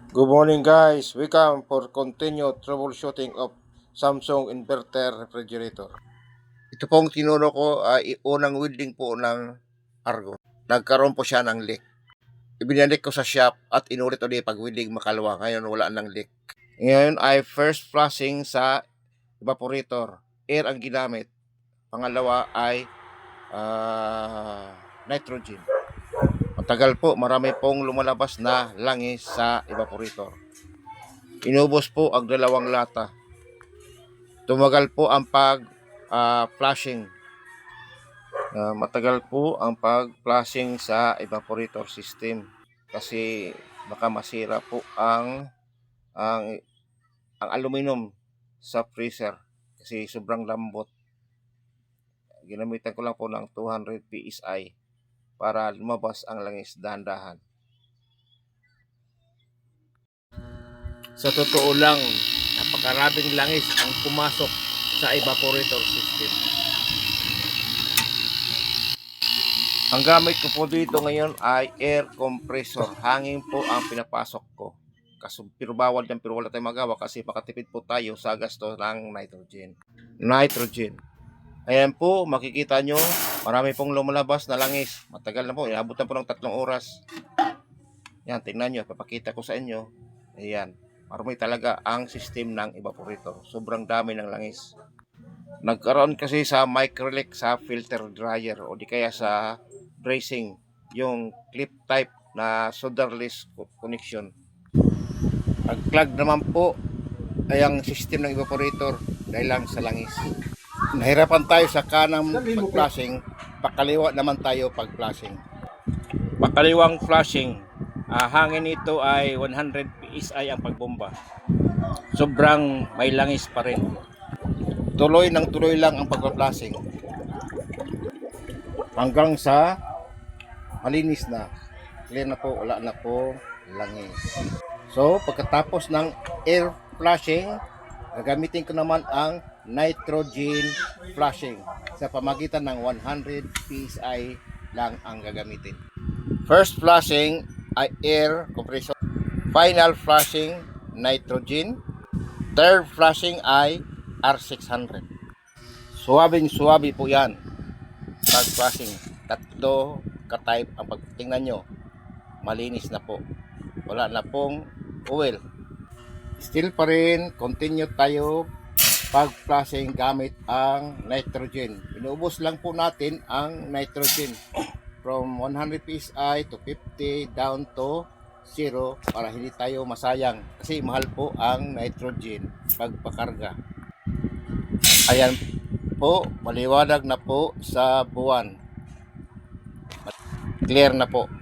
Good morning guys, welcome for continued troubleshooting of Samsung inverter refrigerator. Ito pong tinuro ko ay unang welding po ng Argo. Nagkaroon po siya ng leak. Ibinalik ko sa shop at inulit ulit pag welding makalawa. Ngayon wala nang leak. Ngayon ay first flushing sa evaporator. Air ang ginamit. Pangalawa ay nitrogen. Matagal po, marami pong lumalabas na langis sa evaporator. Inubos po ang 2 lata. Tumagal po ang pag-flushing. Matagal po ang pag-flushing sa evaporator system kasi baka masira po ang aluminum sa freezer kasi sobrang lambot. Ginamitan ko lang po ng 200 PSI para lumabas ang langis dahan-dahan. Sa totoo lang, napakaraming langis ang pumasok sa evaporator system. Ang gamit ko po dito ngayon ay air compressor. Hangin po ang pinapasok ko. Pero bawal yan, pero wala tayong magawa kasi makatipid po tayo sa gasto ng nitrogen. Ayan po, makikita nyo, marami pong lumalabas na langis. Matagal na po, inabot na po ng 3 oras. Yan, tingnan nyo, papakita ko sa inyo. Ayan, marami talaga ang system ng evaporator. Sobrang dami ng langis. Nagkaroon kasi sa micro-leak sa filter dryer o di kaya sa bracing, yung clip type na solderless connection. Nag-clog naman po ay ang system ng evaporator dahil lang sa langis. Nahirapan tayo sa kanang pag-flushing, pakaliwa naman tayo pag-flushing. Pakaliwang flushing, hangin nito ay 100 PSI ang pagbomba. Sobrang may langis pa rin. Tuloy lang ang pag-flushing hanggang sa malinis na, clear na po, wala na po langis. So pagkatapos ng air flushing, gagamitin ko naman ang nitrogen flushing sa pamagitan ng 100 PSI lang ang gagamitin. First flushing ay air compression, final flushing nitrogen, third flushing ay R600. Suwabing-suwabi po yan pag flushing. 3 ka-type ang pagtingnan nyo, malinis na po, wala na pong oil. Still pa rin, continue tayo pag-flushing gamit ang nitrogen. Inuubos lang po natin ang nitrogen from 100 PSI to 50 down to 0 para hindi tayo masayang kasi mahal po ang nitrogen pagpakarga. Ayan po, maliwanag na po sa buwan. Clear na po.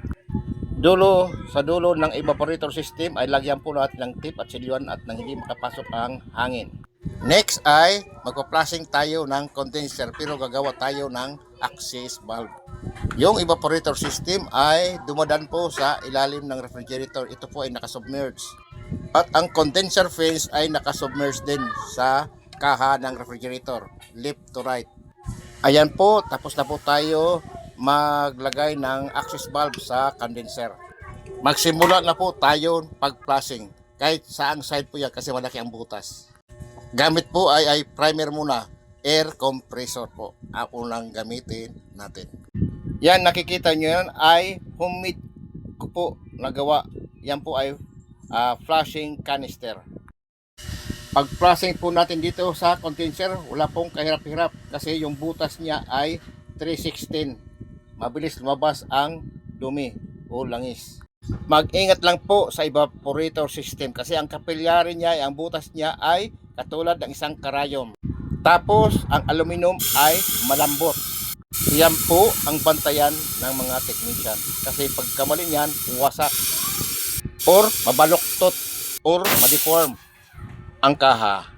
Sa dulo ng evaporator system ay lagyan po natin ng tip at silyuan at nang hindi makapasok ang hangin. Next ay magpa-flushing tayo ng condenser pero gagawa tayo ng access valve. Yung evaporator system ay dumadaan po sa ilalim ng refrigerator. Ito po ay nakasubmerge. At ang condenser fins ay nakasubmerge din sa kaha ng refrigerator, left to right. Ayan po, tapos na po tayo maglagay ng access valve sa condenser. Magsimula na po tayo pag-flushing. Kahit saang side po yan kasi malaki ang butas. Gamit po ay primer muna, air compressor po. Ako lang gamitin natin. Yan, nakikita nyo yan ay homemade ko po nagawa. Yan po ay flushing canister. Pag flushing po natin dito sa condenser, wala pong kahirap-hirap kasi yung butas niya ay 316. Mabilis lumabas ang dumi o langis. Mag-ingat lang po sa evaporator system kasi ang kapilyari niya, ang butas niya ay katulad ng isang karayom. Tapos ang aluminum ay malambot. Yan po ang bantayan ng mga technician kasi pagkamali niyan, wasak or mabaluktot or ma-deform ang kaha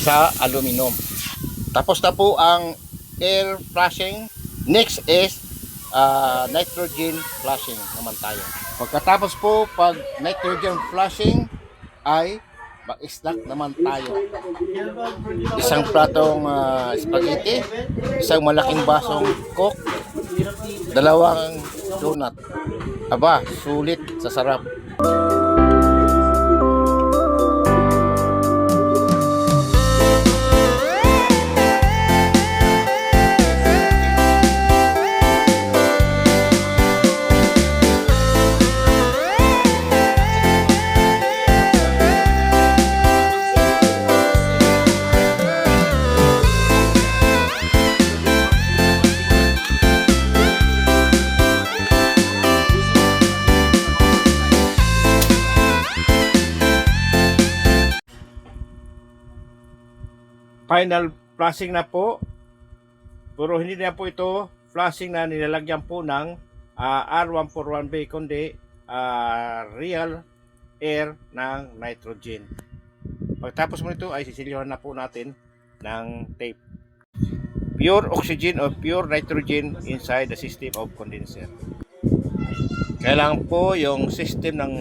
sa aluminum. Tapos na po ang air flushing. Next is nitrogen flushing naman tayo. Pagkatapos po pag nitrogen flushing ay mag-snack naman tayo. Isang platong spaghetti, isang malaking basong coke, 2 donut. Aba, sulit sa sarap. final flushing na po. Pero hindi na po ito flushing na nilalagyan po ng R141B kundi real air ng nitrogen. Pagtapos mo ito ay sisilyahan na po natin ng tape. Pure oxygen or pure nitrogen inside the system of condenser. Kailangan po yung system ng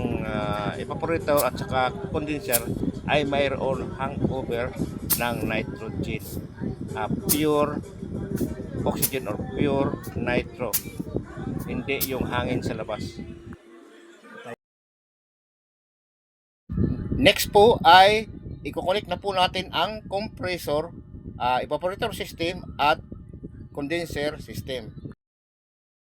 evaporator at saka condenser ay mayroon hangover ng nitrogen. Pure oxygen or pure nitro. Hindi yung hangin sa labas. Next po ay i-connect na po natin ang compressor, evaporator system at condenser system.